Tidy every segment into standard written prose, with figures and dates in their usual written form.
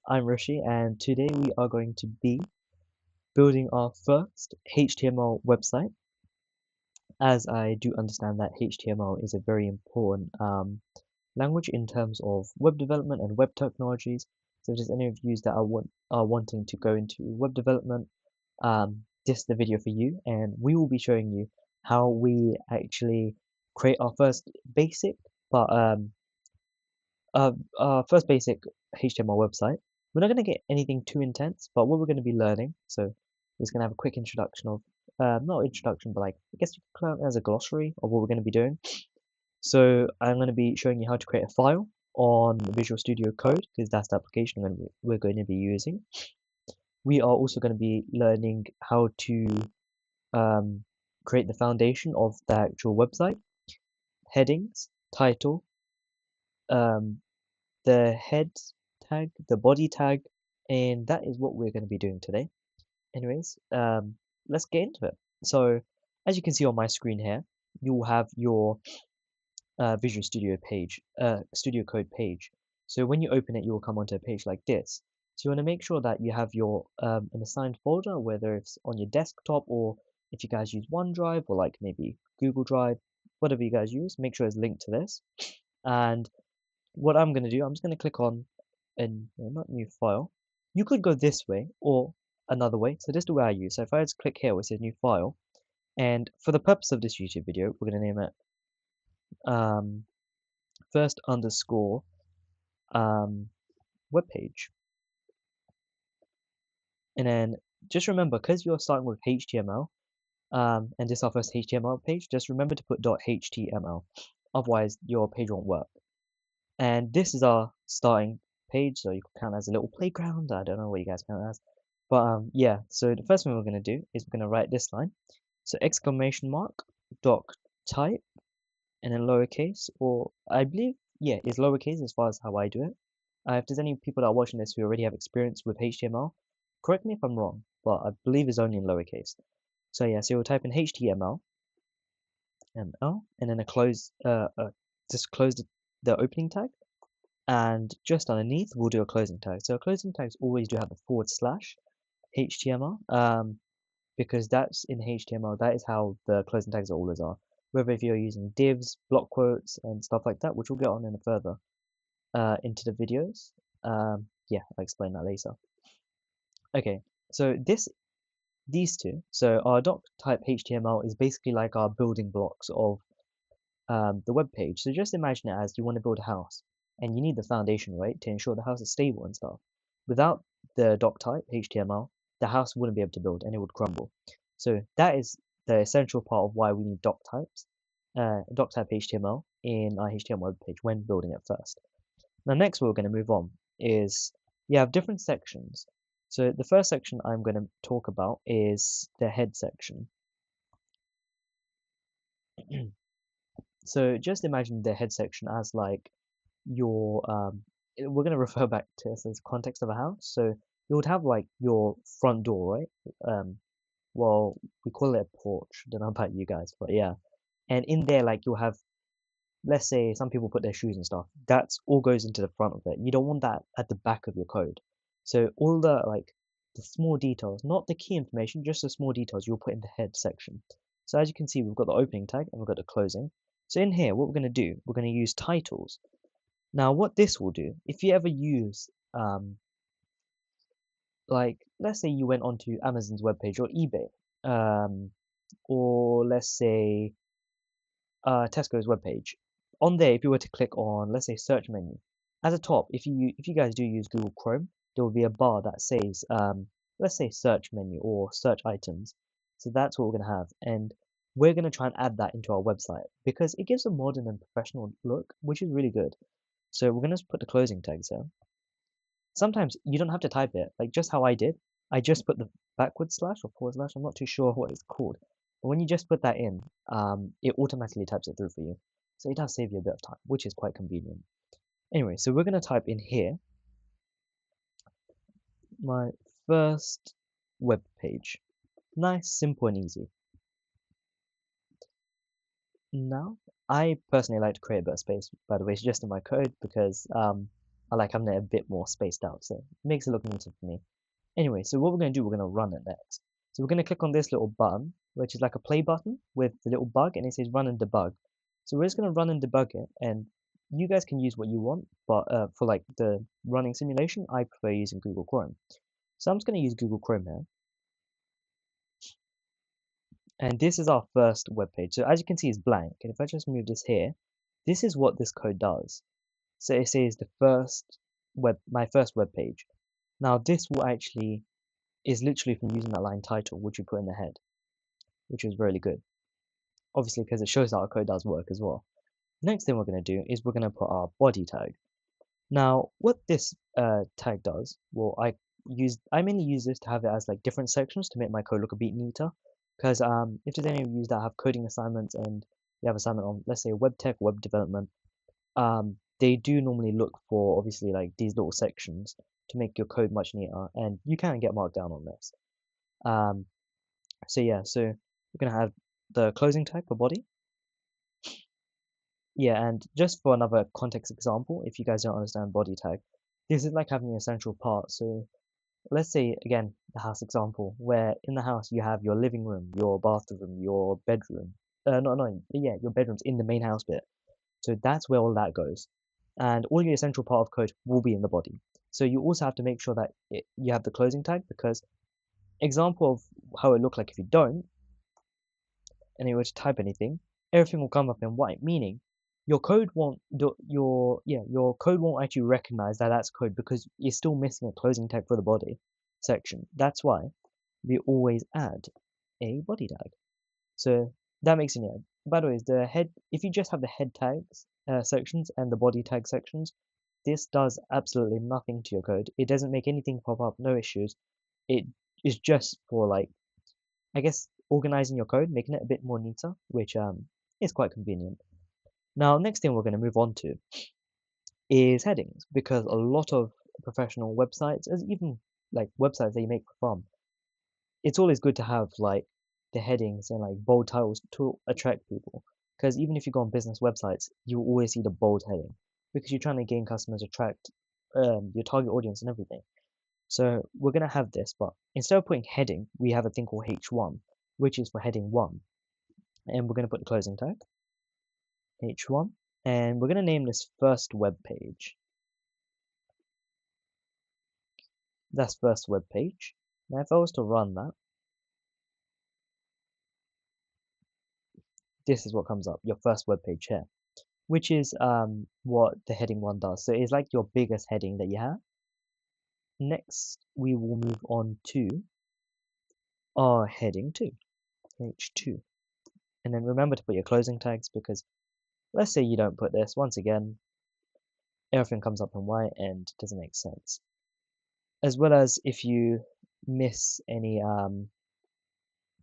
I'm Rishi, and today we are going to be building our first HTML website. As I do understand that HTML is a very important language in terms of web development and web technologies. So if there's any of you that are wanting to go into web development, this is the video for you, and we will be showing you how we actually create our first basic but first basic HTML website. We're not going to get anything too intense, but what we're going to be learning, so we're just going to have a quick introduction of, not introduction, but like, I guess you could count it as a glossary of what we're going to be doing. So I'm going to be showing you how to create a file on Visual Studio Code, because that's the application we're going to be using. We are also going to be learning how to create the foundation of the actual website, headings, title, um, the head tag, the body tag, and that is what we're going to be doing today. Anyways, let's get into it. So, as you can see on my screen here, you will have your Visual Studio page, Studio Code page. So when you open it, you will come onto a page like this. So you want to make sure that you have your an assigned folder, whether it's on your desktop or if you guys use OneDrive or like maybe Google Drive, whatever you guys use, make sure it's linked to this. And what I'm going to do, I'm just going to click on not new file. You could go this way or another way. So this is the way I use. So if I just click here where it says new file, and for the purpose of this YouTube video, we're going to name it first underscore web page. And then just remember, because you're starting with HTML, and this is our first HTML page, just remember to put .html. Otherwise, your page won't work. And this is our starting page, so you can count as a little playground. I don't know what you guys count as, but yeah. So the first thing we're gonna do is we're gonna write this line. So exclamation mark doc type, and then lowercase, or I believe it's lowercase as far as how I do it. If there's any people that are watching this who already have experience with HTML, correct me if I'm wrong, but I believe it's only in lowercase. So yeah, so you'll type in HTML, ML, and then just close the opening tag. And just underneath, we'll do a closing tag. So closing tags always do have a /HTML, because that's in HTML. That is how the closing tags always are. Whether if you're using divs, block quotes, and stuff like that, which we'll get on in a further into the videos. Yeah, I'll explain that later. Okay, so these two. So our doc type HTML is basically like our building blocks of the web page. So just imagine it as you want to build a house and you need the foundation, right, to ensure the house is stable and stuff. Without the doc type HTML, the house wouldn't be able to build and it would crumble. So that is the essential part of why we need doc type HTML in our HTML web page when building it first. Now, next we're going to move on is you have different sections. So the first section I'm going to talk about is the head section. So just imagine the head section as like your we're going to refer back to this as context of a house. So you would have like your front door, right? Well, we call it a porch. Don't know about you guys, but yeah. And in there, like you'll have, let's say some people put their shoes and stuff. That's all goes into the front of it. You don't want that at the back of your code. So all the the small details, not the key information, just the small details you'll put in the head section. So as you can see, we've got the opening tag and we've got the closing. So in here, what we're going to do, we're going to use titles. Now, what this will do, if you ever use, like, let's say you went onto Amazon's webpage or eBay, or let's say Tesco's webpage. On there, if you were to click on, let's say, search menu, at the top, if you guys do use Google Chrome, there will be a bar that says, let's say, search menu or search items. So that's what we're going to have, and we're going to try and add that into our website because it gives a modern and professional look, which is really good. So we're going to put the closing tags here. Sometimes you don't have to type it, like just how I did. I just put the backward slash or forward slash, I'm not too sure what it's called. But when you just put that in, it automatically types it through for you. So it does save you a bit of time, which is quite convenient. Anyway, so we're going to type in here, my first web page. Nice, simple, and easy. Now, I personally like to create a bit of space, by the way, it's just in my code because I like having it a bit more spaced out, so it makes it look neater for me. Anyway, so what we're going to do, we're going to run it next. So we're going to click on this little button, which is like a play button with the little bug, and it says run and debug. So we're just going to run and debug it, and you guys can use what you want, but for like the running simulation, I prefer using Google Chrome. So I'm just going to use Google Chrome here, and this is our first web page. So as you can see, it's blank, and if I just move this here, this is what this code does. So it says my first web page. Now this will actually is literally from using that line title, which we put in the head, which was really good. Obviously, because it shows that our code does work as well. Next thing we're going to do is we're going to put our body tag. Now, what this tag does, well, I mainly use this to have it as like different sections to make my code look a bit neater. Because if there's any of you that have coding assignments and you have assignment on, let's say, web tech, web development, they do normally look for obviously like these little sections to make your code much neater, and you can get marked down on this. So yeah, so we're gonna have the closing tag for body. Yeah, and just for another context example, if you guys don't understand body tag, this is like having an essential part. So let's say again the house example, where in the house you have your living room, your bathroom, your bedroom. No, yeah, your bedroom's in the main house bit. So that's where all that goes. And all your essential part of code will be in the body. So you also have to make sure that you have the closing tag, because example of how it looked like if you don't, and you were to type anything, everything will come up in white, meaning your code won't your code won't actually recognize that that's code because you're still missing a closing tag for the body section. That's why we always add a body tag. So that makes it yeah. By the way, the head if you just have the head tags sections and the body tag sections, this does absolutely nothing to your code. It doesn't make anything pop up, no issues. It is just for like I guess organizing your code, making it a bit more neater, which is quite convenient. Now, next thing we're going to move on to is headings, because a lot of professional websites, as even like websites that you make for fun, it's always good to have like the headings and like bold titles to attract people. Because even if you go on business websites, you will always see the bold heading because you're trying to gain customers, attract your target audience and everything. So we're going to have this, but instead of putting heading, we have a thing called H1, which is for heading 1. And we're going to put the closing tag, H1, and we're going to name this first web page. That's first web page. Now if I was to run that, this is what comes up, your first web page here, which is what the heading 1 does. So it's like your biggest heading that you have. Next, we will move on to our heading 2, H2. And then remember to put your closing tags, because let's say you don't put this, once again, everything comes up in white and doesn't make sense. As well as if you miss any,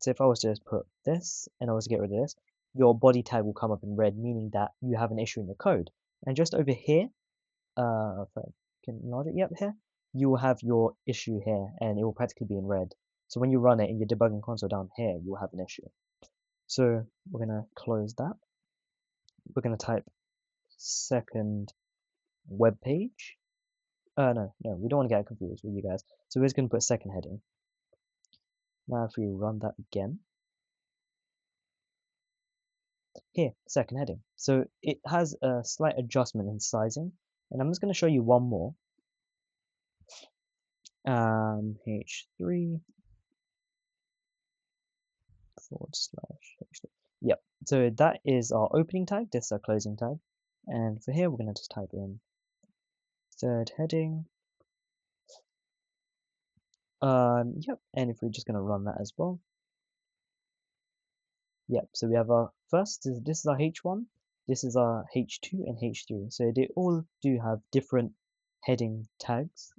so if I was to just put this and I was to get rid of this, your body tag will come up in red, meaning that you have an issue in your code. And just over here, if I can nod it, yep, here, you will have your issue here, and it will practically be in red. So when you run it in your debugging console down here, you'll have an issue. So we're gonna close that. We're gonna type second web page. No, we don't want to get confused with you guys. So we're just gonna put second heading. Now if we run that again, here, second heading. So it has a slight adjustment in sizing, and I'm just going to show you one more. H3 forward slash H3. Yep. So that is our opening tag. This is our closing tag. And for here, we're going to just type in third heading. Yep. And if we're just going to run that as well. Yep. So we have our first. This is our H1. This is our H2 and H3. So they all do have different heading tags.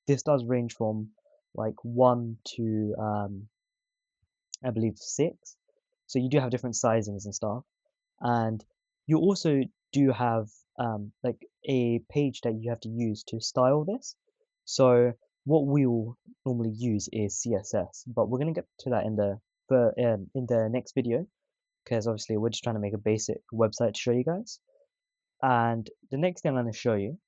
This does range from like 1 to I believe 6. So you do have different sizings and stuff, and you also do have like a page that you have to use to style this. So what we will normally use is CSS, but we're gonna get to that in the next video, because obviously we're just trying to make a basic website to show you guys. And the next thing I'm going to show you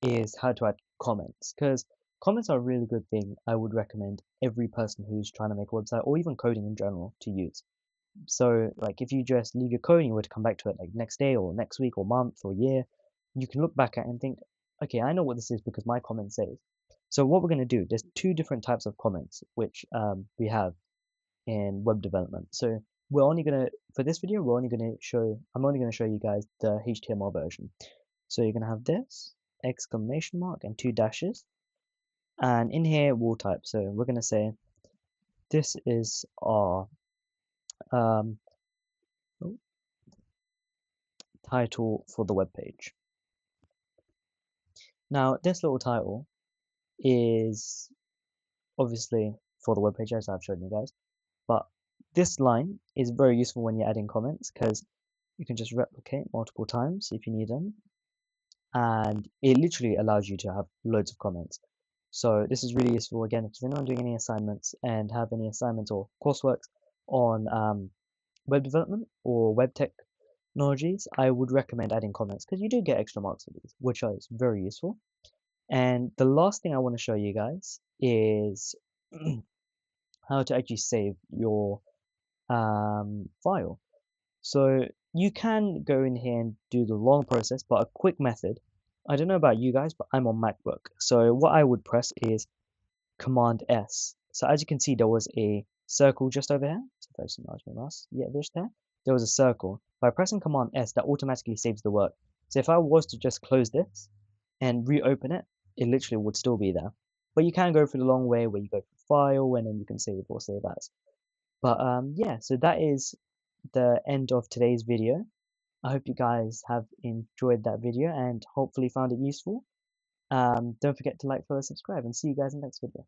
is how to add comments, because comments are a really good thing. I would recommend every person who's trying to make a website or even coding in general to use. So like if you just leave your code and you were to come back to it like next day or next week or month or year, you can look back at it and think, okay, I know what this is because my comment says. So what we're going to do, there's two different types of comments which we have in web development. So we're only going to, for this video, I'm only going to show you guys the HTML version. So you're going to have this, exclamation mark and two dashes. And in here we'll type, so we're going to say, this is our um, title for the web page. Now, this little title is obviously for the web page as I've shown you guys, but this line is very useful when you're adding comments because you can just replicate multiple times if you need them, and it literally allows you to have loads of comments. So this is really useful again if you're not doing any assignments and have any assignments or coursework on web development or web technologies. I would recommend adding comments because you do get extra marks for these, which is very useful. And the last thing I want to show you guys is how to actually save your file. So you can go in here and do the long process, but a quick method. I don't know about you guys, but I'm on MacBook. So what I would press is Command S. So as you can see, there was a circle just over here. So if I just enlarge my mouse, yeah, there's there. There was a circle. By pressing Command S, that automatically saves the work. So if I was to just close this and reopen it, it literally would still be there. But you can go through the long way where you go for File and then you can save or save as. But yeah, so that is the end of today's video. I hope you guys have enjoyed that video and hopefully found it useful. Don't forget to like, follow, subscribe, and see you guys in the next video.